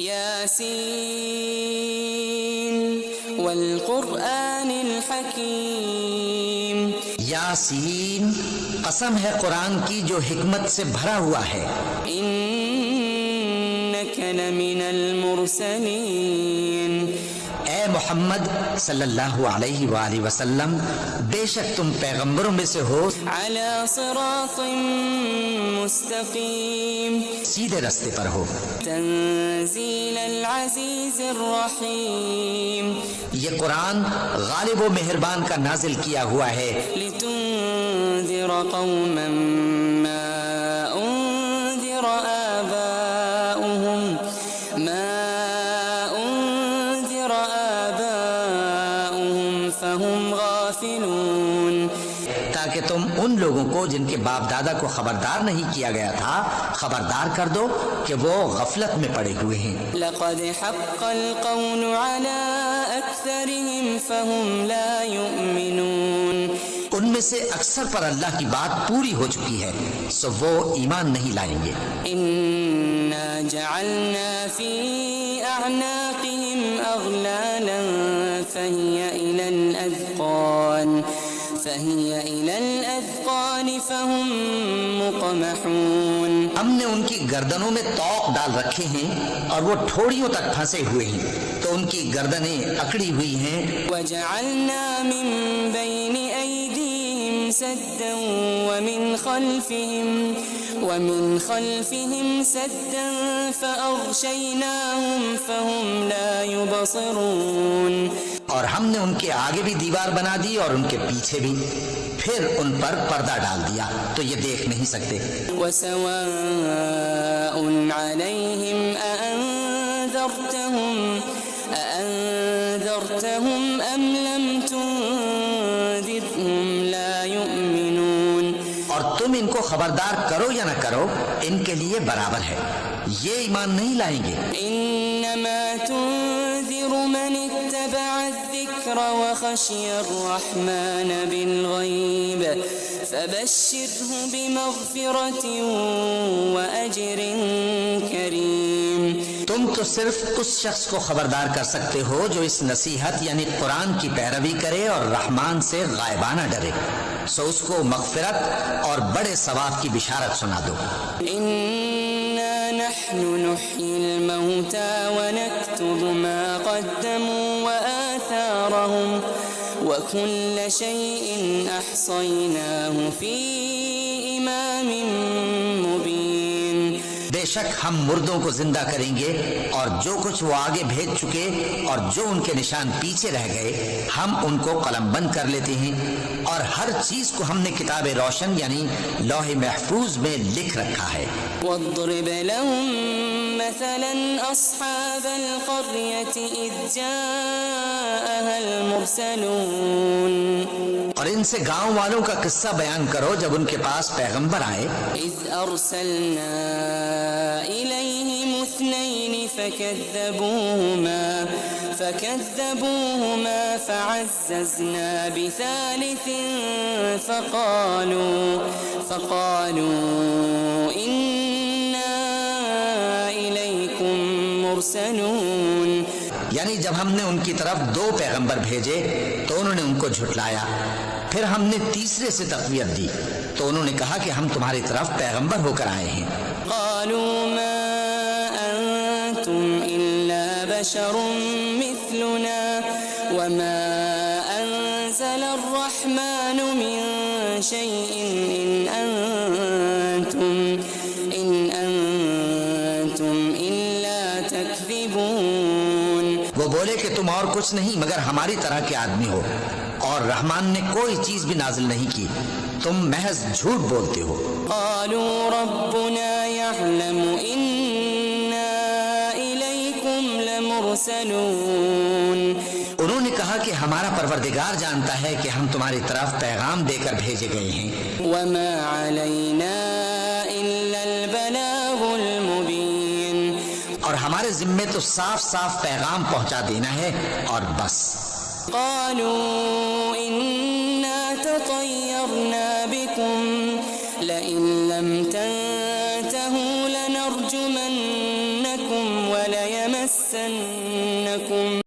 یاسین والقرآن الحکیم، یاسین قسم ہے قرآن کی جو حکمت سے بھرا ہوا ہے، انک لمن المرسلین، اے محمد صلی اللہ علیہ وآلہ وسلم بے شک تم پیغمبروں میں سے ہو، علی صراط مستقیم، سیدھے راستے پر ہو، تنزیل العزیز الرحیم، یہ قرآن غالب و مہربان کا نازل کیا ہوا ہے، لتنذر قوما ما انذر آباؤهم فهم غافلون، تاکہ تم ان لوگوں کو جن کے باپ دادا کو خبردار نہیں کیا گیا تھا خبردار کر دو کہ وہ غفلت میں پڑے ہوئے ہیں۔ لقد حق القول على اکثرهم فهم لا يؤمنون، ان میں سے اکثر پر اللہ کی بات پوری ہو چکی ہے سو وہ ایمان نہیں لائیں گے۔ انا جعلنا في اعناقهم اغلالا فهي الى الاذقان فهم مقمحون، ہم نے ان کی گردنوں میں طوق ڈال رکھے ہیں اور وہ ٹھوڑیوں تک پھنسے ہوئے ہیں تو ان کی گردنیں اکڑی ہوئی ہیں۔ وجعلنا من بين ايديهم سدا ومن خلفهم سدا فأغشيناهم فهم لا يبصرون، اور ہم نے ان کے آگے بھی دیوار بنا دی اور ان کے پیچھے بھی، پھر ان پر پردہ ڈال دیا تو یہ دیکھ نہیں سکتے۔ وسواء عليهم أأنذرتهم أم لم تنذرهم لا يؤمنون، اور تم ان کو خبردار کرو یا نہ کرو ان کے لیے برابر ہے، یہ ایمان نہیں لائیں گے۔ انما تنذر من اتبع الذکر وخشی الرحمن بالغیب فبشره بمغفرة وأجر کریم، تم تو صرف اس شخص کو خبردار کر سکتے ہو جو اس نصیحت یعنی قرآن کی پیروی کرے اور رحمان سے غائبانہ ڈرے، سو اس کو مغفرت اور بڑے ثواب کی بشارت سنا دو۔ انا نحن نحيي الموتى ونكتب ما قدموا وآثارهم وكل شيء أحصيناه في إمام مبين، بے شک ہم مردوں کو زندہ کریں گے اور جو کچھ وہ آگے بھیج چکے اور جو ان کے نشان پیچھے رہ گئے ہم ان کو قلم بند کر لیتے ہیں، اور ہر چیز کو ہم نے کتاب روشن یعنی لوح محفوظ میں لکھ رکھا ہے۔ واضرب لهم مثلا أصحاب القرية إذ جاءها المرسلون، اور ان سے گاؤں والوں کا قصہ بیان کرو جب ان کے پاس پیغمبر آئے۔ إذ أرسلنا إليهم اثنين فكذبوهما فعززنا بثالث فقالوا إنا إليكم مرسلون، یعنی جب ہم نے ان کی طرف دو پیغمبر بھیجے تو انہوں نے ان کو جھٹلایا، پھر ہم نے تیسرے سے تقویت دی تو انہوں نے کہا کہ ہم تمہاری طرف پیغمبر ہو کر آئے ہیں۔ قالوا ما أنتم إلا بشر مثلنا وما أنزل الرحمن من شيء إن أنتم إلا تكذبون، وہ بولے کہ تم اور کچھ نہیں مگر ہماری طرح کے آدمی ہو اور رحمان نے کوئی چیز بھی نازل نہیں کی، تم محض جھوٹ بولتے ہو۔ قالوا ربنا يعلم إنا إليكم لمرسلون، انہوں نے کہا کہ ہمارا پروردگار جانتا ہے کہ ہم تمہاری طرف پیغام دے کر بھیجے گئے ہیں، وما علينا إلا البلاغ المبين، اور ہمارے ذمے تو صاف صاف پیغام پہنچا دینا ہے اور بس۔ قالوا إنا تطيرنا بكم لئن لم تنتهوا لنرجمنكم وليمسنكم يمسنكم